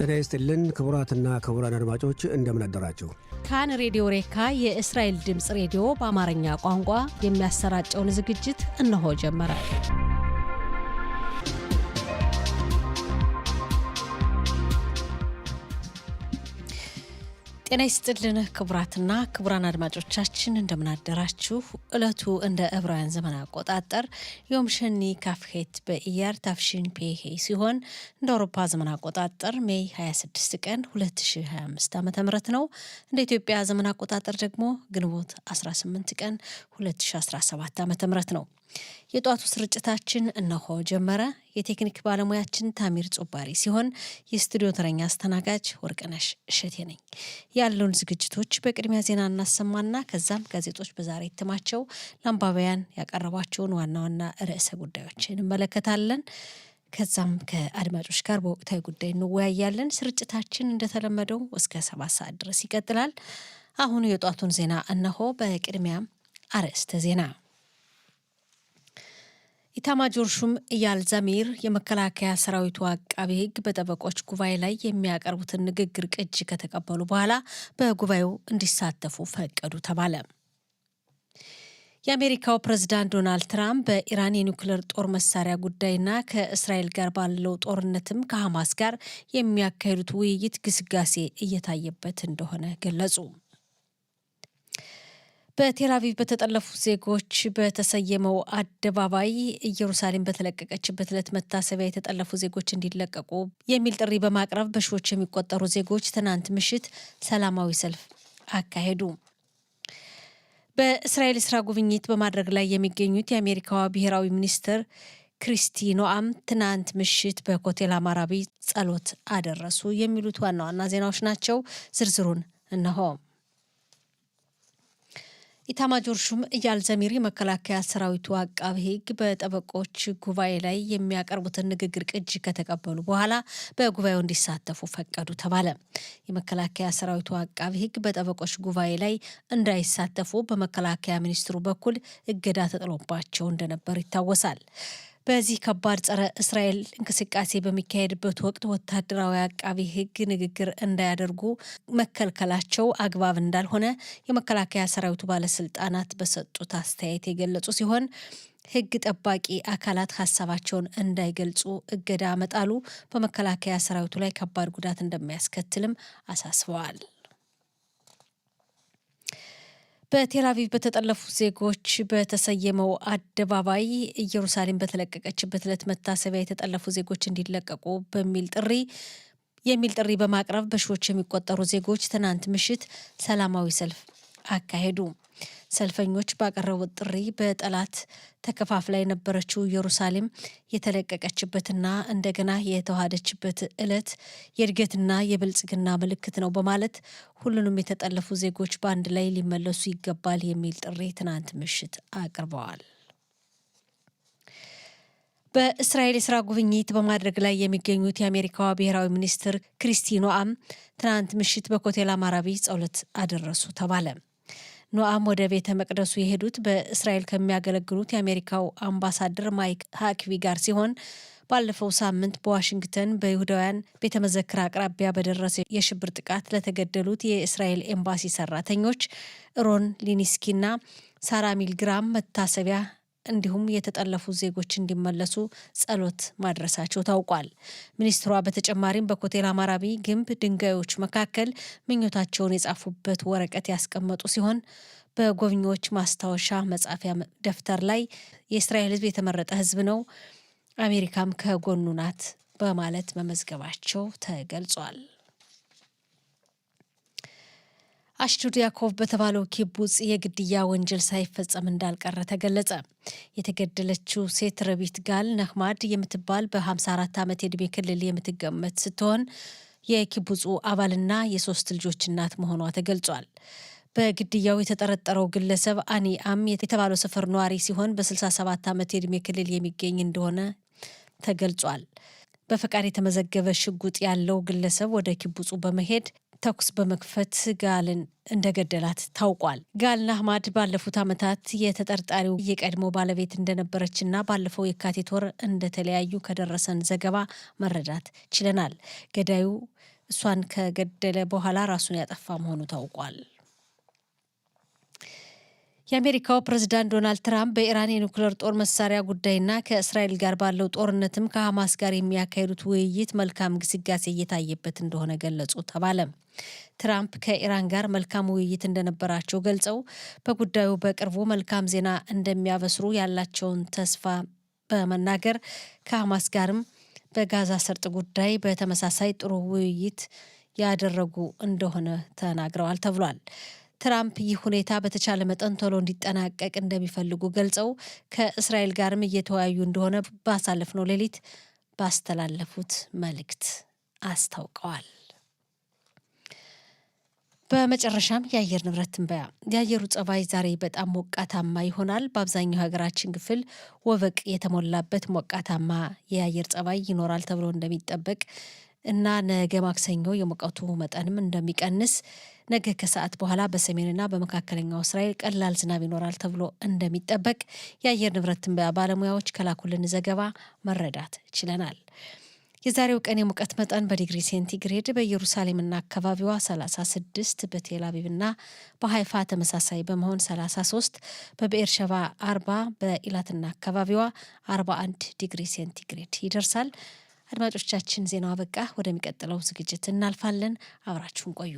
ጤና ይስጥልን ክቡራትና ክቡራን አድማጮች እንደምን አደራችሁ። ካን ሬዲዮ ሬካ የእስራኤል ድምጽ ሬዲዮ በአማርኛ ቋንቋ የሚያሰራጨውን ዝግጅት እነሆ ጀመረ። ጤና ይስጥልን ክቡራትና ክቡራን አድማጮቻችን እንደምን አደራችሁ። ዕለቱ እንደ ዕብራውያን ዘመን አቆጣጠር ዮም ሸኒ ካፍሄት በኢያር ታፍሺን ፔሄ ሲሆን እንደ አውሮፓ ዘመን አቆጣጠር ሜይ 26 ቀን 2025 ዓ.ም ነው። እንደ ኢትዮጵያ ዘመን አቆጣጠር ደግሞ ግንቦት 18 ቀን 2017 ዓ.ም ነው። የጧቱ ስርጭታችን እነሆ ጀመረ። የቴክኒክ ባለሙያችን ታሚር ጾባሪ ሲሆን የስቱዲዮ ተረኛ አስተናጋጅ ወርቅነሽ እሸቴ ነኝ። ያሉን ዝግጅቶች በቅድሚያ ዜና እናሰማና ከዛም ጋዜጦች በዛሬ እትማቸው ለአንባቢያን ያቀረቧቸውን ዋና ዋና ርዕሰ ጉዳዮችን እንመለከታለን። ከዛም ከአድማጮች ጋር በወቅታዊ ጉዳይ እንወያያለን። ስርጭታችን እንደተለመደው እስከ 7 ሰዓት ድረስ ይቀጥላል። አሁን የጧቱን ዜና እነሆ። በቅድሚያ አርዕስተ ዜና። ኢታማጆር ሹም ኢያል ዛሚር የመከላከያ ሰራዊቱ አቃቤ ሕግ በጠበቆች ጉባኤ ላይ የሚያቀርቡትን ንግግር ቅጂ ከተቀበሉ በኋላ በጉባኤው እንዲሳተፉ ፈቀዱ ተባለ። የአሜሪካው ፕሬዝዳንት ዶናልድ ትራምፕ በኢራን የኒውክሌር ጦር መሳሪያ ጉዳይና ከእስራኤል ጋር ባለው ጦርነትም ከሐማስ ጋር የሚያካሂዱት ውይይት ግስጋሴ እየታየበት እንደሆነ ገለጹ። በቴል አቪቭ በተጠለፉ ዜጎች በተሰየመው አደባባይ ኢየሩሳሌም በተለቀቀችበት ዕለት መታሰቢያ የተጠለፉ ዜጎች እንዲለቀቁ የሚል ጥሪ በማቅረብ በሺዎች የሚቆጠሩ ዜጎች ትናንት ምሽት ሰላማዊ ሰልፍ አካሄዱ። በእስራኤል ስራ ጉብኝት በማድረግ ላይ የሚገኙት የአሜሪካዋ ብሔራዊ ሚኒስትር ክሪስቲ ኖአም ትናንት ምሽት በኮቴል አማራቢ ጸሎት አደረሱ። የሚሉት ዋና ዋና ዜናዎች ናቸው። ዝርዝሩን እነሆ። ኢታማጆር ሹም ኢያል ዛሚር የመከላከያ ሰራዊቱ አቃቤ ሕግ በጠበቆች ጉባኤ ላይ የሚያቀርቡትን ንግግር ቅጂ ከተቀበሉ በኋላ በጉባኤው እንዲሳተፉ ፈቀዱ ተባለ። የመከላከያ ሰራዊቱ አቃቤ ሕግ በጠበቆች ጉባኤ ላይ እንዳይሳተፉ በመከላከያ ሚኒስትሩ በኩል እገዳ ተጥሎባቸው እንደነበር ይታወሳል። በዚህ ከባድ ጸረ እስራኤል እንቅስቃሴ በሚካሄድበት ወቅት ወታደራዊ አቃቢ ሕግ ንግግር እንዳያደርጉ መከልከላቸው አግባብ እንዳልሆነ የመከላከያ ሰራዊቱ ባለስልጣናት በሰጡት አስተያየት የገለጹ ሲሆን ሕግ ጠባቂ አካላት ሀሳባቸውን እንዳይገልጹ እገዳ መጣሉ በመከላከያ ሰራዊቱ ላይ ከባድ ጉዳት እንደሚያስከትልም አሳስበዋል። በቴል አቪቭ በተጠለፉ ዜጎች በተሰየመው አደባባይ ኢየሩሳሌም በተለቀቀችበት ዕለት መታሰቢያ የተጠለፉ ዜጎች እንዲለቀቁ የሚል ጥሪ በማቅረብ በሺዎች የሚቆጠሩ ዜጎች ትናንት ምሽት ሰላማዊ ሰልፍ አካሄዱ። ሰልፈኞች ባቀረቡት ጥሪ በጠላት ተከፋፍላ የነበረችው ኢየሩሳሌም የተለቀቀችበትና እንደገና የተዋሃደችበት ዕለት የእድገትና የብልጽግና ምልክት ነው በማለት ሁሉንም የተጠለፉ ዜጎች በአንድ ላይ ሊመለሱ ይገባል የሚል ጥሪ ትናንት ምሽት አቅርበዋል። በእስራኤል የስራ ጉብኝት በማድረግ ላይ የሚገኙት የአሜሪካዋ ብሔራዊ ሚኒስትር ክሪስቲ ኖአም ትናንት ምሽት በኮቴል አማራቢ ጸሎት አደረሱ ተባለ። ኖአም ወደ ቤተ መቅደሱ የሄዱት በእስራኤል ከሚያገለግሉት የአሜሪካው አምባሳደር ማይክ ሃክቪ ጋር ሲሆን ባለፈው ሳምንት በዋሽንግተን በይሁዳውያን ቤተ መዘክር አቅራቢያ በደረሰ የሽብር ጥቃት ለተገደሉት የእስራኤል ኤምባሲ ሰራተኞች ሮን ሊኒስኪና ሳራ ሚልግራም መታሰቢያ እንዲሁም የተጠለፉ ዜጎች እንዲመለሱ ጸሎት ማድረሳቸው ታውቋል። ሚኒስትሯ በተጨማሪም በኮቴል አማራቢ ግንብ ድንጋዮች መካከል ምኞታቸውን የጻፉበት ወረቀት ያስቀመጡ ሲሆን በጎብኚዎች ማስታወሻ መጻፊያ ደብተር ላይ የእስራኤል ሕዝብ የተመረጠ ሕዝብ ነው፣ አሜሪካም ከጎኑ ናት በማለት መመዝገባቸው ተገልጿል። አሽቱድ ያኮቭ በተባለው ኪቡጽ የግድያ ወንጀል ሳይፈጸም እንዳልቀረ ተገለጸ። የተገደለችው ሴት ረቢት ጋል ነህማድ የምትባል በ54 ዓመት የዕድሜ ክልል የምትገመት ስትሆን የኪቡጹ አባልና የ3 ልጆች እናት መሆኗ ተገልጿል። በግድያው የተጠረጠረው ግለሰብ አኒ አም የተባለው ሰፈር ነዋሪ ሲሆን በ67 ዓመት የዕድሜ ክልል የሚገኝ እንደሆነ ተገልጿል። በፈቃድ የተመዘገበ ሽጉጥ ያለው ግለሰብ ወደ ኪቡጹ በመሄድ ተኩስ በመክፈት ጋልን እንደገደላት ታውቋል። ጋል ናህማድ ባለፉት ዓመታት የተጠርጣሪው የቀድሞ ባለቤት እንደነበረችና ባለፈው የካቲት ወር እንደተለያዩ ከደረሰን ዘገባ መረዳት ችለናል። ገዳዩ እሷን ከገደለ በኋላ ራሱን ያጠፋ መሆኑ ታውቋል። የአሜሪካው ፕሬዝዳንት ዶናልድ ትራምፕ በኢራን የኒውክሌር ጦር መሳሪያ ጉዳይና ከእስራኤል ጋር ባለው ጦርነትም ከሐማስ ጋር የሚያካሂዱት ውይይት መልካም ግስጋሴ እየታየበት እንደሆነ ገለጹ ተባለ። ትራምፕ ከኢራን ጋር መልካም ውይይት እንደነበራቸው ገልጸው በጉዳዩ በቅርቡ መልካም ዜና እንደሚያበስሩ ያላቸውን ተስፋ በመናገር ከሐማስ ጋርም በጋዛ ሰርጥ ጉዳይ በተመሳሳይ ጥሩ ውይይት ያደረጉ እንደሆነ ተናግረዋል ተብሏል። ትራምፕ ይህ ሁኔታ በተቻለ መጠን ቶሎ እንዲጠናቀቅ እንደሚፈልጉ ገልጸው ከእስራኤል ጋርም እየተወያዩ እንደሆነ ባሳለፍነው ሌሊት ባስተላለፉት መልእክት አስታውቀዋል። በመጨረሻም የአየር ንብረት ትንበያ። የአየሩ ጸባይ ዛሬ በጣም ሞቃታማ ይሆናል። በአብዛኛው ሀገራችን ክፍል ወበቅ የተሞላበት ሞቃታማ የአየር ጸባይ ይኖራል ተብሎ እንደሚጠበቅ እና ነገ ማክሰኞ የሙቀቱ መጠንም እንደሚቀንስ፣ ነገ ከሰዓት በኋላ በሰሜንና በመካከለኛው እስራኤል ቀላል ዝናብ ይኖራል ተብሎ እንደሚጠበቅ የአየር ንብረት ትንበያ ባለሙያዎች ከላኩልን ዘገባ መረዳት ችለናል። የዛሬው ቀን የሙቀት መጠን በዲግሪ ሴንቲግሬድ በኢየሩሳሌምና አካባቢዋ 36፣ በቴል አቪቭና በሃይፋ ተመሳሳይ በመሆን 33፣ በብኤርሸባ 40፣ በኢላትና አካባቢዋ 41 ዲግሪ ሴንቲግሬድ ይደርሳል። አድማጮቻችን ዜናው አበቃ። ወደሚቀጥለው ዝግጅት እናልፋለን። አብራችሁን ቆዩ።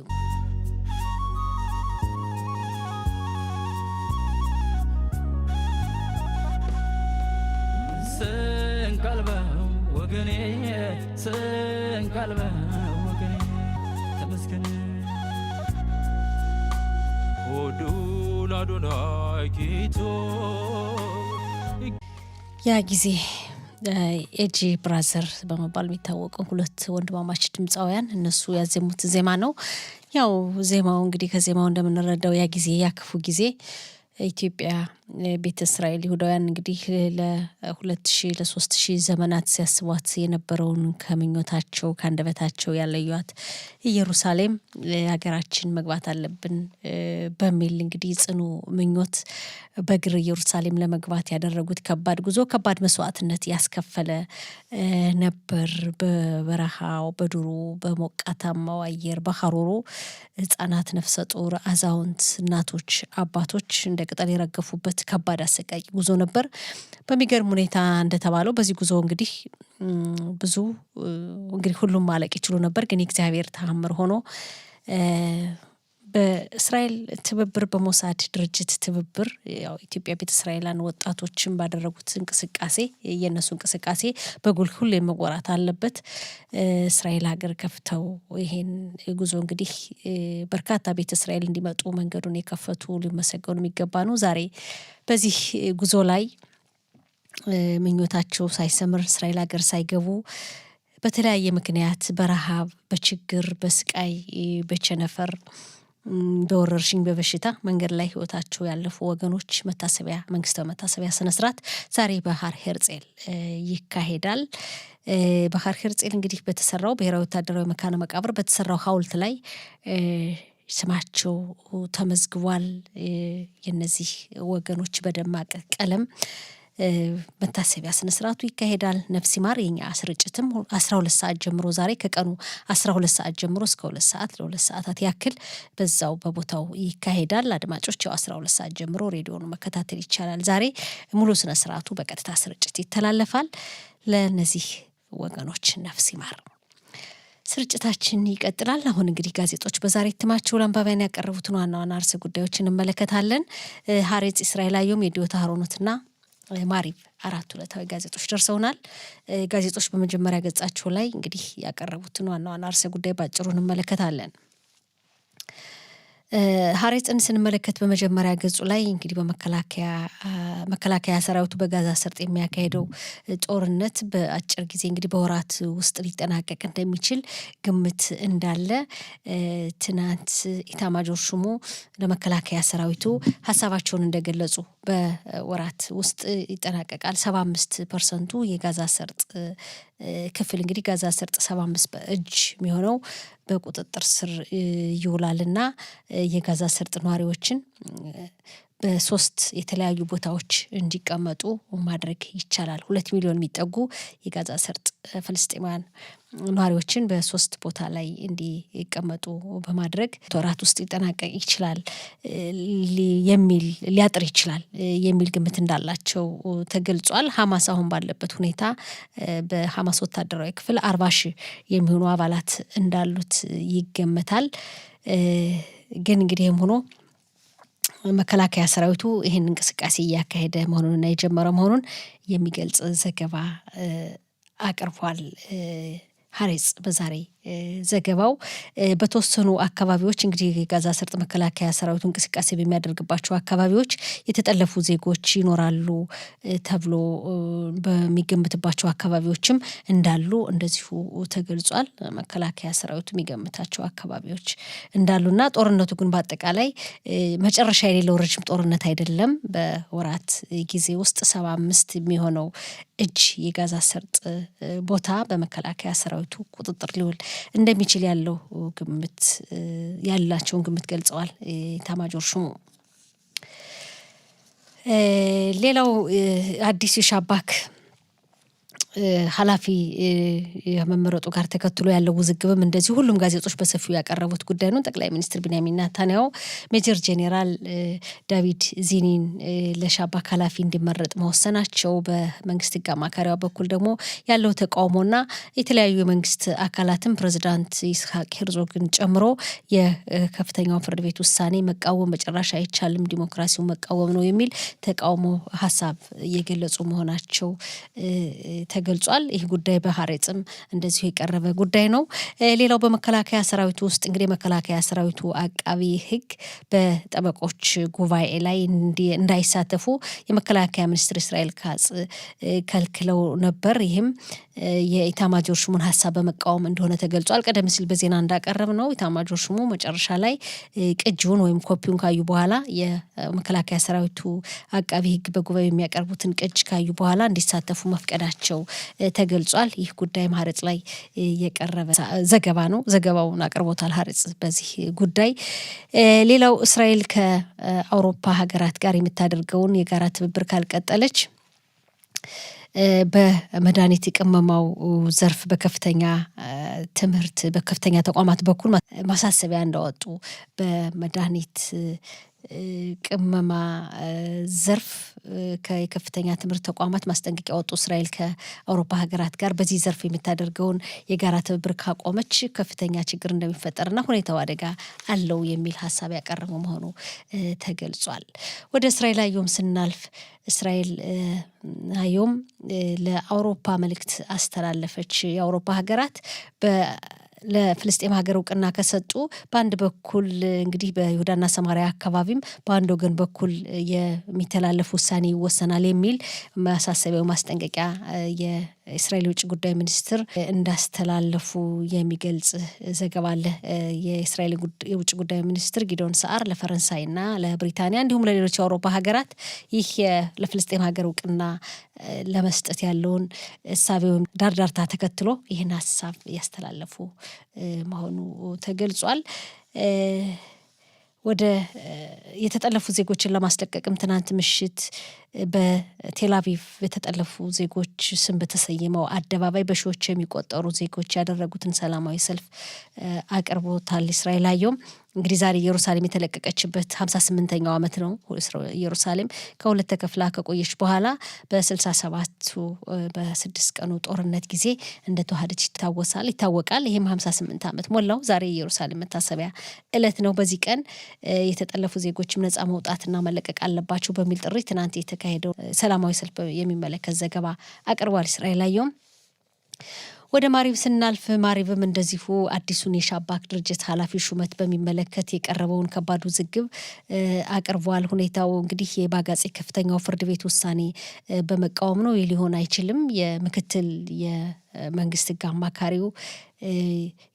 ወገኔ ስንቀልበ ወገኔ ተመስገን ወዱ ላዶናይ ኪቶ ያ ጊዜ ኤጂ ብራዘር በመባል የሚታወቁ ሁለት ወንድማማች ድምፃውያን እነሱ ያዜሙት ዜማ ነው። ያው ዜማው እንግዲህ ከዜማው እንደምንረዳው ያ ጊዜ ያክፉ ጊዜ ኢትዮጵያ ቤተ እስራኤል ይሁዳውያን እንግዲህ ለ2000 ለ3000 ዘመናት ሲያስቧት የነበረውን ከምኞታቸው ከአንደበታቸው ያለዩት ኢየሩሳሌም ሀገራችን መግባት አለብን በሚል እንግዲህ ጽኑ ምኞት በእግር ኢየሩሳሌም ለመግባት ያደረጉት ከባድ ጉዞ ከባድ መስዋዕትነት ያስከፈለ ነበር። በበረሃው በዱሩ በሞቃታማው አየር በሐሩሩ ህጻናት፣ ነፍሰ ጡር፣ አዛውንት፣ እናቶች፣ አባቶች እንደ ቅጠል የረገፉበት ከባድ አሰቃቂ ጉዞ ነበር። በሚገርም ሁኔታ እንደተባለው በዚህ ጉዞ እንግዲህ ብዙ እንግዲህ ሁሉም ማለቅ ይችሉ ነበር፣ ግን እግዚአብሔር ተአምር ሆኖ በእስራኤል ትብብር በሞሳድ ድርጅት ትብብር ያው ኢትዮጵያ ቤተ እስራኤላን ወጣቶችን ባደረጉት እንቅስቃሴ የነሱ እንቅስቃሴ በጉልህ ሁሉ መወራት አለበት። እስራኤል ሀገር ከፍተው ይሄን ጉዞ እንግዲህ በርካታ ቤተ እስራኤል እንዲመጡ መንገዱን የከፈቱ ሊመሰገኑ የሚገባ ነው። ዛሬ በዚህ ጉዞ ላይ ምኞታቸው ሳይሰምር እስራኤል ሀገር ሳይገቡ በተለያየ ምክንያት በረሃብ፣ በችግር፣ በስቃይ፣ በቸነፈር፣ በወረርሽኝ፣ በበሽታ መንገድ ላይ ህይወታቸው ያለፉ ወገኖች መታሰቢያ መንግስታዊ መታሰቢያ ስነስርዓት ዛሬ በሃር ሄርጼል ይካሄዳል። በሃር ሄርጼል እንግዲህ በተሰራው ብሔራዊ ወታደራዊ መካነ መቃብር በተሰራው ሐውልት ላይ ስማቸው ተመዝግቧል። የነዚህ ወገኖች በደማቅ ቀለም መታሰቢያ ስነስርዓቱ ይካሄዳል። ነፍስ ይማር። የኛ ስርጭትም 12 ሰዓት ጀምሮ ዛሬ ከቀኑ 12 ሰዓት ጀምሮ እስከ 2 ሰዓት ለ2 ሰዓታት ያክል በዛው በቦታው ይካሄዳል። አድማጮች 12 ሰዓት ጀምሮ ሬዲዮን መከታተል ይቻላል። ዛሬ ሙሉ ስነስርዓቱ በቀጥታ ስርጭት ይተላለፋል። ለነዚህ ወገኖች ነፍስ ይማር። ስርጭታችን ይቀጥላል። አሁን እንግዲህ ጋዜጦች በዛሬ እትማቸው ለአንባቢያን ያቀረቡትን ዋና ዋና ርዕሰ ጉዳዮችን እንመለከታለን። ሀሬጽ እስራኤል አየም፣ የዲዮታ ሀሮኖትና ማሪቭ 4 ዕለታዊ ጋዜጦች ደርሰውናል። ጋዜጦች በመጀመሪያ ገጻቸው ላይ እንግዲህ ያቀረቡትን ዋና ዋና ርዕሰ ጉዳይ ባጭሩ እንመለከታለን። ሀሬጽን ስንመለከት በመጀመሪያ ገጹ ላይ እንግዲህ በመከላከያ ሰራዊቱ በጋዛ ሰርጥ የሚያካሄደው ጦርነት በአጭር ጊዜ እንግዲህ በወራት ውስጥ ሊጠናቀቅ እንደሚችል ግምት እንዳለ ትናንት ኢታማጆር ሹሙ ለመከላከያ ሰራዊቱ ሀሳባቸውን እንደገለጹ በወራት ውስጥ ይጠናቀቃል። 75% የጋዛ ሰርጥ ክፍል እንግዲህ ጋዛ ሰርጥ 75 በእጅ የሚሆነው በቁጥጥር ስር ይውላልና የጋዛ ሰርጥ ነዋሪዎችን በሶስት የተለያዩ ቦታዎች እንዲቀመጡ ማድረግ ይቻላል። 2 ሚሊዮን የሚጠጉ የጋዛ ሰርጥ ፍልስጤማውያን ነዋሪዎችን በሶስት ቦታ ላይ እንዲቀመጡ በማድረግ ወራት ውስጥ ሊጠናቀቅ ይችላል የሚል ሊያጥር ይችላል የሚል ግምት እንዳላቸው ተገልጿል። ሐማስ አሁን ባለበት ሁኔታ በሐማስ ወታደራዊ ክፍል 40 ሺህ የሚሆኑ አባላት እንዳሉት ይገመታል። ግን እንግዲህም ሆኖ መከላከያ ሰራዊቱ ይህን እንቅስቃሴ እያካሄደ መሆኑንና የጀመረ መሆኑን የሚገልጽ ዘገባ አቅርቧል። ሐሬጽ በዛሬ ዘገባው በተወሰኑ አካባቢዎች እንግዲህ ጋዛ ሰርጥ መከላከያ ሰራዊቱ እንቅስቃሴ በሚያደርግባቸው አካባቢዎች የተጠለፉ ዜጎች ይኖራሉ ተብሎ በሚገምትባቸው አካባቢዎችም እንዳሉ እንደዚሁ ተገልጿል። መከላከያ ሰራዊቱ የሚገምታቸው አካባቢዎች እንዳሉና ጦርነቱ ግን በአጠቃላይ መጨረሻ የሌለው ረጅም ጦርነት አይደለም። በወራት ጊዜ ውስጥ 75 የሚሆነው እጅ የጋዛ ሰርጥ ቦታ በመከላከያ ሰራዊቱ ቁጥጥር ሊውል እንደሚችል ያላቸውን ግምት ገልጸዋል ኤታማዦር ሹሙ። ሌላው አዲስ የሻባክ ኃላፊ የመመረጡ ጋር ተከትሎ ያለው ውዝግብም እንደዚህ ሁሉም ጋዜጦች በሰፊው ያቀረቡት ጉዳይ ነው። ጠቅላይ ሚኒስትር ቢንያሚን ኔታንያሁ ሜጀር ጄኔራል ዳቪድ ዚኒን ለሻባክ ኃላፊ እንዲመረጥ መወሰናቸው በመንግስት ሕግ አማካሪዋ በኩል ደግሞ ያለው ተቃውሞና የተለያዩ የመንግስት አካላትም ፕሬዚዳንት ይስሐቅ ሄርዞግን ጨምሮ የከፍተኛው ፍርድ ቤት ውሳኔ መቃወም በጭራሽ አይቻልም፣ ዲሞክራሲውን መቃወም ነው የሚል ተቃውሞ ሀሳብ እየገለጹ መሆናቸው ተገልጿል። ይህ ጉዳይ በሐሬጽም እንደዚሁ የቀረበ ጉዳይ ነው። ሌላው በመከላከያ ሰራዊቱ ውስጥ እንግዲህ መከላከያ ሰራዊቱ አቃቢ ሕግ በጠበቆች ጉባኤ ላይ እንዳይሳተፉ የመከላከያ ሚኒስትር እስራኤል ካጽ ከልክለው ነበር። ይህም የኢታማጆር ሹሙን ሀሳብ በመቃወም እንደሆነ ተገልጿል። ቀደም ሲል በዜና እንዳቀረብ ነው ኢታማጆር ሹሙ መጨረሻ ላይ ቅጂውን ወይም ኮፒውን ካዩ በኋላ የመከላከያ ሰራዊቱ አቃቢ ሕግ በጉባኤ የሚያቀርቡትን ቅጅ ካዩ በኋላ እንዲሳተፉ መፍቀዳቸው ተገልጿል። ይህ ጉዳይ ሐሬጽ ላይ የቀረበ ዘገባ ነው። ዘገባውን አቅርቦታል ሐሬጽ በዚህ ጉዳይ። ሌላው እስራኤል ከአውሮፓ ሀገራት ጋር የምታደርገውን የጋራ ትብብር ካልቀጠለች በመድኃኒት ቅመማው ዘርፍ በከፍተኛ ትምህርት በከፍተኛ ተቋማት በኩል ማሳሰቢያ እንዳወጡ በመድኃኒት ቅመማ ዘርፍ ከከፍተኛ ትምህርት ተቋማት ማስጠንቀቂያ ወጡ። እስራኤል ከአውሮፓ ሀገራት ጋር በዚህ ዘርፍ የምታደርገውን የጋራ ትብብር ካቆመች ከፍተኛ ችግር እንደሚፈጠርና ሁኔታው አደጋ አለው የሚል ሀሳብ ያቀረበው መሆኑ ተገልጿል። ወደ እስራኤል አየም ስናልፍ እስራኤል አየም ለአውሮፓ መልእክት አስተላለፈች። የአውሮፓ ሀገራት ለፍልስጤም ሀገር እውቅና ከሰጡ በአንድ በኩል እንግዲህ በይሁዳና ሰማሪያ አካባቢም በአንድ ወገን በኩል የሚተላለፍ ውሳኔ ይወሰናል የሚል ማሳሰቢያው ማስጠንቀቂያ የእስራኤል የውጭ ጉዳይ ሚኒስትር እንዳስተላለፉ የሚገልጽ ዘገባ አለ። የእስራኤል የውጭ ጉዳይ ሚኒስትር ጊዶን ሰዓር ለፈረንሳይና ለብሪታንያ እንዲሁም ለሌሎች የአውሮፓ ሀገራት ይህ ለፍልስጤም ሀገር እውቅና ለመስጠት ያለውን እሳቤ ወይም ዳርዳርታ ተከትሎ ይህን ሀሳብ ያስተላለፉ መሆኑ ተገልጿል። ወደ የተጠለፉ ዜጎችን ለማስለቀቅም ትናንት ምሽት በቴልአቪቭ የተጠለፉ ዜጎች ስም በተሰየመው አደባባይ በሺዎች የሚቆጠሩ ዜጎች ያደረጉትን ሰላማዊ ሰልፍ አቅርቦታል። እስራኤል አየም እንግዲህ ዛሬ ኢየሩሳሌም የተለቀቀችበት 58ኛው ዓመት ነው። ኢየሩሳሌም ከሁለት ተከፍላ ከቆየች በኋላ በ67ቱ በ6 ቀኑ ጦርነት ጊዜ እንደተዋሃደች ይታወቃል። ይህም 58 ዓመት ሞላው። ዛሬ ኢየሩሳሌም መታሰቢያ ዕለት ነው። በዚህ ቀን የተጠለፉ ዜጎችም ነጻ መውጣትና መለቀቅ አለባቸው በሚል ጥሪ ትናንት የተካሄደው ሰላማዊ ሰልፍ የሚመለከት ዘገባ አቅርቧል። እስራኤል አየም ወደ ማሪብ ስናልፍ ማሪብም እንደዚሁ አዲሱን የሻባክ ድርጅት ኃላፊ ሹመት በሚመለከት የቀረበውን ከባድ ውዝግብ አቅርቧል። ሁኔታው እንግዲህ የባጋጼ ከፍተኛው ፍርድ ቤት ውሳኔ በመቃወም ነው። ሊሆን አይችልም። የምክትል የመንግስት ሕግ አማካሪው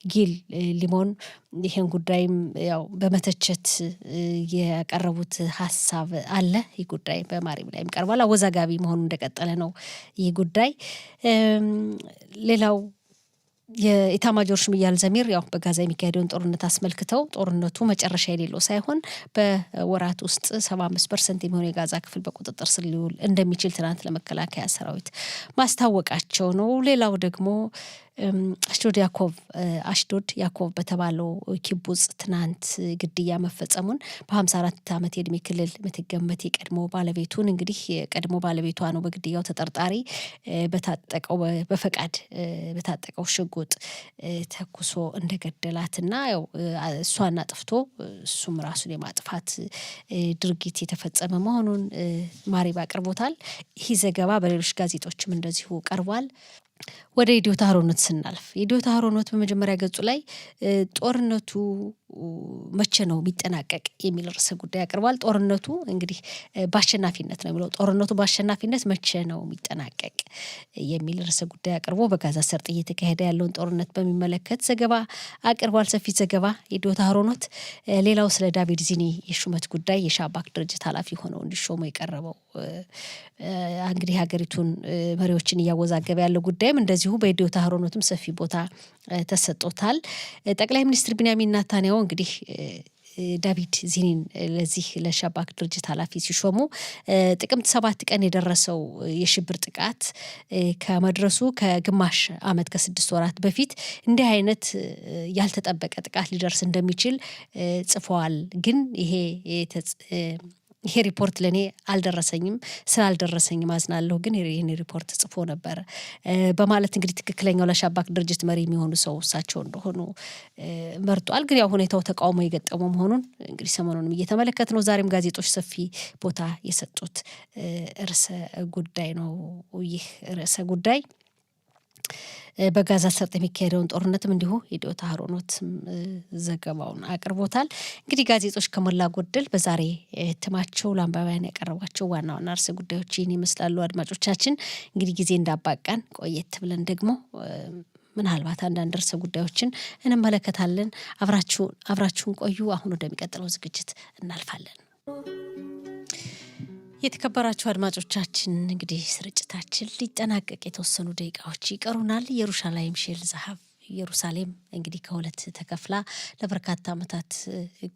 ጊል ሊሞን ይህን ጉዳይም ያው በመተቸት ያቀረቡት ሀሳብ አለ። ይህ ጉዳይ በማሪብ ላይም ቀርቧል። አወዛጋቢ መሆኑ እንደቀጠለ ነው ይህ ጉዳይ። ሌላው የኢታማጆር ሹም ኢያል ዘሚር ያው በጋዛ የሚካሄደውን ጦርነት አስመልክተው ጦርነቱ መጨረሻ የሌለው ሳይሆን በወራት ውስጥ 75% የሚሆነው የጋዛ ክፍል በቁጥጥር ስር ሊውል እንደሚችል ትናንት ለመከላከያ ሰራዊት ማስታወቃቸው ነው። ሌላው ደግሞ አሽዶድ ያኮቭ በተባለው ኪቡጽ ትናንት ግድያ መፈጸሙን በ54 ዓመት የዕድሜ ክልል የምትገመት የቀድሞ ባለቤቱን እንግዲህ የቀድሞ ባለቤቷ ነው በግድያው ተጠርጣሪ በታጠቀው በፈቃድ በታጠቀው ሽጉጥ ተኩሶ እንደገደላትና ያው እሷን አጥፍቶ እሱም ራሱን የማጥፋት ድርጊት የተፈጸመ መሆኑን ማሪባ አቅርቦታል። ይህ ዘገባ በሌሎች ጋዜጦችም እንደዚሁ ቀርቧል። ወደ ኢዲዮት አህሮኖት ስናልፍ ኢዲዮት አህሮኖት በመጀመሪያ ገጹ ላይ ጦርነቱ መቼ ነው የሚጠናቀቅ የሚል ርዕሰ ጉዳይ ያቀርባል። ጦርነቱ እንግዲህ በአሸናፊነት ነው የሚለው ጦርነቱ በአሸናፊነት መቼ ነው የሚጠናቀቅ የሚል ርዕሰ ጉዳይ አቅርቦ በጋዛ ሰርጥ እየተካሄደ ያለውን ጦርነት በሚመለከት ዘገባ አቅርቧል። ሰፊ ዘገባ ኢዲዮት አህሮኖት። ሌላው ስለ ዳቪድ ዚኒ የሹመት ጉዳይ የሻባክ ድርጅት ኃላፊ ሆነው እንዲሾሙ የቀረበው እንግዲህ ሀገሪቱን መሪዎችን እያወዛገበ ያለው ጉዳይም እንደዚሁ በኢዲዮት አህሮኖትም ሰፊ ቦታ ተሰጥቶታል። ጠቅላይ ሚኒስትር ቢንያሚን ኔታንያሁ እንግዲህ ዳቪድ ዚኒን ለዚህ ለሻባክ ድርጅት ኃላፊ ሲሾሙ ጥቅምት 7 ቀን የደረሰው የሽብር ጥቃት ከመድረሱ ከግማሽ ዓመት ከ6 ወራት በፊት እንዲህ አይነት ያልተጠበቀ ጥቃት ሊደርስ እንደሚችል ጽፈዋል። ግን ይሄ ሪፖርት ለኔ አልደረሰኝም ስላልደረሰኝም አዝናለሁ ግን ይሄን ሪፖርት ጽፎ ነበር በማለት እንግዲህ ትክክለኛው ለሻባክ ድርጅት መሪ የሚሆኑ ሰው እሳቸው እንደሆኑ መርጧል። ግን ያው ሁኔታው ተቃውሞ የገጠመው መሆኑን እንግዲህ ሰሞኑንም እየተመለከት ነው። ዛሬም ጋዜጦች ሰፊ ቦታ የሰጡት ርዕሰ ጉዳይ ነው። ይህ ርዕሰ ጉዳይ በጋዛ ሰርጥ የሚካሄደውን ጦርነትም እንዲሁ ኢዲዮት አህሮኖት ዘገባውን አቅርቦታል። እንግዲህ ጋዜጦች ከሞላ ጎደል በዛሬ እትማቸው ለአንባቢያን ያቀረቧቸው ዋና ዋና ርዕሰ ጉዳዮች ይህን ይመስላሉ። አድማጮቻችን እንግዲህ ጊዜ እንዳባቃን ቆየት ብለን ደግሞ ምናልባት አንዳንድ ርዕሰ ጉዳዮችን እንመለከታለን። አብራችሁን ቆዩ። አሁን ወደሚቀጥለው ዝግጅት እናልፋለን። የተከበራችሁ አድማጮቻችን እንግዲህ ስርጭታችን ሊጠናቀቅ የተወሰኑ ደቂቃዎች ይቀሩናል። ኢየሩሳሌም ሼል ዛሃብ ኢየሩሳሌም እንግዲህ ከሁለት ተከፍላ ለበርካታ ዓመታት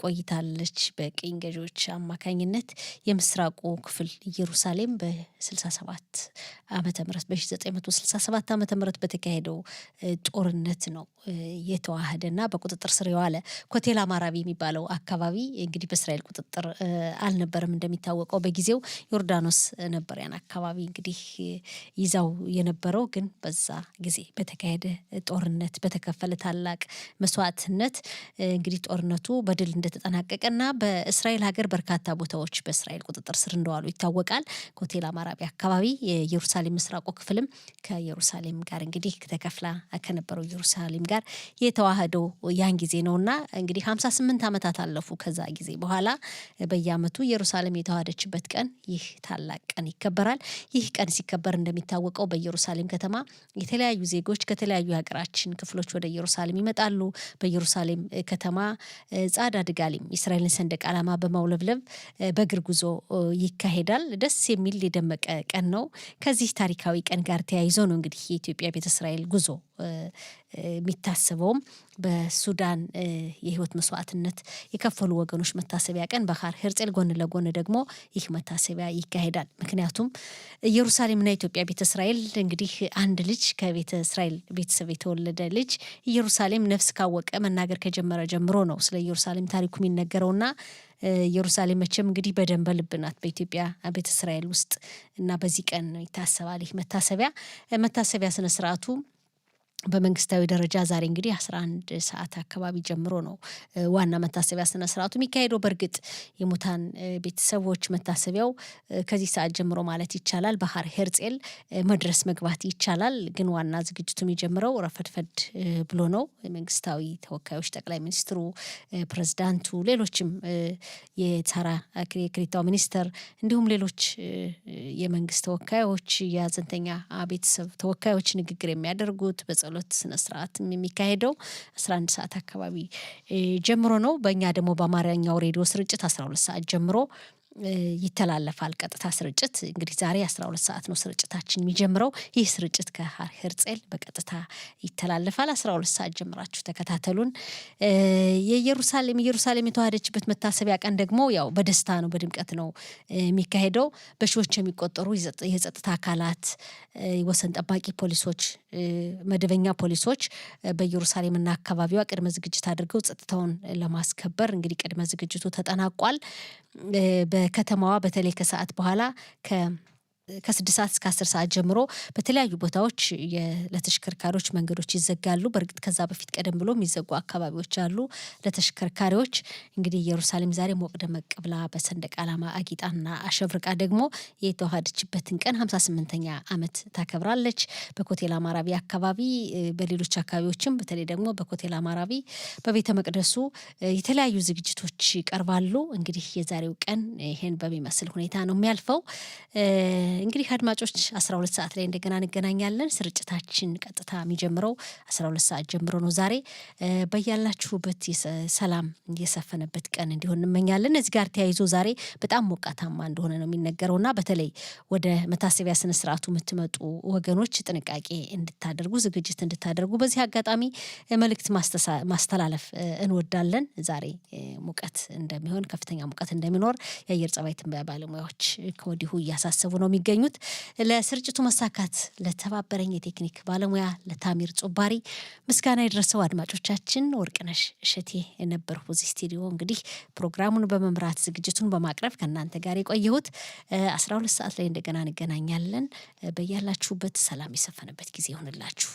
ቆይታለች በቅኝ ገዢዎች አማካኝነት። የምስራቁ ክፍል ኢየሩሳሌም በ67 ዓመተ ምህረት በ1967 ዓመተ ምህረት በተካሄደው ጦርነት ነው የተዋሃደና በቁጥጥር ስር የዋለ ኮቴላ ማራቢ የሚባለው አካባቢ እንግዲህ በእስራኤል ቁጥጥር አልነበረም። እንደሚታወቀው በጊዜው ዮርዳኖስ ነበር ያን አካባቢ እንግዲህ ይዛው የነበረው። ግን በዛ ጊዜ በተካሄደ ጦርነት በተከፈለ ታላቅ መስዋዕትነት እንግዲህ ጦርነቱ በድል እንደተጠናቀቀና በእስራኤል ሀገር በርካታ ቦታዎች በእስራኤል ቁጥጥር ስር እንደዋሉ ይታወቃል። ኮቴላ ማራቢ አካባቢ የኢየሩሳሌም ምስራቁ ክፍልም ከኢየሩሳሌም ጋር እንግዲህ ተከፍላ ከነበረው ኢየሩሳሌም ጋር የተዋሃደው ያን ጊዜ ነውና እንግዲህ 58 ዓመታት አለፉ። ከዛ ጊዜ በኋላ በየዓመቱ ኢየሩሳሌም የተዋሃደችበት ቀን ይህ ታላቅ ቀን ይከበራል። ይህ ቀን ሲከበር እንደሚታወቀው በኢየሩሳሌም ከተማ የተለያዩ ዜጎች ከተለያዩ የሀገራችን ክፍሎች ወደ ኢየሩሳሌም ይመጣሉ። በኢየሩሳሌም ከተማ ጻዳ ድጋሊም የእስራኤልን ሰንደቅ ዓላማ በማውለብለብ በእግር ጉዞ ይካሄዳል። ደስ የሚል የደመቀ ቀን ነው። ከዚህ ታሪካዊ ቀን ጋር ተያይዞ ነው እንግዲህ የኢትዮጵያ ቤተ እስራኤል ጉዞ የሚታሰበውም በሱዳን የህይወት መስዋዕትነት የከፈሉ ወገኖች መታሰቢያ ቀን በኻር ሄርጼል ጎን ለጎን ደግሞ ይህ መታሰቢያ ይካሄዳል። ምክንያቱም ኢየሩሳሌምና ኢትዮጵያ ቤተ እስራኤል እንግዲህ አንድ ልጅ ከቤተ እስራኤል ቤተሰብ የተወለደ ልጅ ኢየሩሳሌም ነፍስ ካወቀ መናገር ከጀመረ ጀምሮ ነው ስለ ኢየሩሳሌም ታሪኩ የሚነገረውና ኢየሩሳሌም መቼም እንግዲህ በደም በልብ ናት በኢትዮጵያ ቤተ እስራኤል ውስጥ እና በዚህ ቀን ይታሰባል። ይህ መታሰቢያ ስነ ስርዓቱ በመንግስታዊ ደረጃ ዛሬ እንግዲህ 11 ሰዓት አካባቢ ጀምሮ ነው ዋና መታሰቢያ ስነ ስርዓቱ የሚካሄደው። በእርግጥ የሙታን ቤተሰቦች መታሰቢያው ከዚህ ሰዓት ጀምሮ ማለት ይቻላል በኻር ሄርጼል መድረስ መግባት ይቻላል። ግን ዋና ዝግጅቱ የሚጀምረው ረፈድፈድ ብሎ ነው። የመንግስታዊ ተወካዮች ጠቅላይ ሚኒስትሩ፣ ፕሬዝዳንቱ፣ ሌሎችም የታራ ክሪታው ሚኒስተር እንዲሁም ሌሎች የመንግስት ተወካዮች የሀዘንተኛ ቤተሰብ ተወካዮች ንግግር የሚያደርጉት ጸሎት ስነ ስርዓት የሚካሄደው 11 ሰዓት አካባቢ ጀምሮ ነው። በእኛ ደግሞ በአማርኛው ሬዲዮ ስርጭት 12 ሰዓት ጀምሮ ይተላለፋል ቀጥታ ስርጭት። እንግዲህ ዛሬ 12 ሰዓት ነው ስርጭታችን የሚጀምረው። ይህ ስርጭት ከሄርጼል በቀጥታ ይተላለፋል። 12 ሰዓት ጀምራችሁ ተከታተሉን። የኢየሩሳሌም የተዋሃደችበት መታሰቢያ ቀን ደግሞ ያው በደስታ ነው በድምቀት ነው የሚካሄደው። በሺዎች የሚቆጠሩ የጸጥታ አካላት፣ ወሰን ጠባቂ ፖሊሶች፣ መደበኛ ፖሊሶች በኢየሩሳሌምና አካባቢዋ ቅድመ ዝግጅት አድርገው ጸጥታውን ለማስከበር እንግዲህ ቅድመ ዝግጅቱ ተጠናቋል። በከተማዋ በተለይ ከሰዓት በኋላ ከ6 ሰዓት እስከ 10 ሰዓት ጀምሮ በተለያዩ ቦታዎች ለተሽከርካሪዎች መንገዶች ይዘጋሉ። በእርግጥ ከዛ በፊት ቀደም ብሎ የሚዘጉ አካባቢዎች አሉ ለተሽከርካሪዎች። እንግዲህ ኢየሩሳሌም ዛሬ ሞቅ ደመቅ ብላ በሰንደቅ ዓላማ አጊጣና አሸብርቃ ደግሞ የተዋሃደችበትን ቀን 58ኛ ዓመት ታከብራለች። በኮቴል አማራቢ አካባቢ፣ በሌሎች አካባቢዎችም በተለይ ደግሞ በኮቴል አማራቢ በቤተ መቅደሱ የተለያዩ ዝግጅቶች ይቀርባሉ። እንግዲህ የዛሬው ቀን ይሄን በሚመስል ሁኔታ ነው የሚያልፈው። እንግዲህ አድማጮች 12 ሰዓት ላይ እንደገና እንገናኛለን። ስርጭታችን ቀጥታ የሚጀምረው 12 ሰዓት ጀምሮ ነው። ዛሬ በያላችሁበት ሰላም የሰፈነበት ቀን እንዲሆን እንመኛለን። እዚህ ጋር ተያይዞ ዛሬ በጣም ሞቃታማ እንደሆነ ነው የሚነገረውና በተለይ ወደ መታሰቢያ ስነ ስርዓቱ የምትመጡ ወገኖች ጥንቃቄ እንድታደርጉ፣ ዝግጅት እንድታደርጉ በዚህ አጋጣሚ መልእክት ማስተላለፍ እንወዳለን። ዛሬ ሙቀት እንደሚሆን፣ ከፍተኛ ሙቀት እንደሚኖር የአየር ጸባይ ትንበያ ባለሙያዎች ከወዲሁ እያሳሰቡ ነው የሚገኙት። ለስርጭቱ መሳካት ለተባበረኝ የቴክኒክ ባለሙያ ለታሚር ጾባሪ ምስጋና ይድረሰው። አድማጮቻችን ወርቅነሽ እሸቴ የነበርኩ እዚህ ስቱዲዮ እንግዲህ ፕሮግራሙን በመምራት ዝግጅቱን በማቅረብ ከእናንተ ጋር የቆየሁት። 12 ሰዓት ላይ እንደገና እንገናኛለን። በያላችሁበት ሰላም የሰፈነበት ጊዜ ይሆንላችሁ።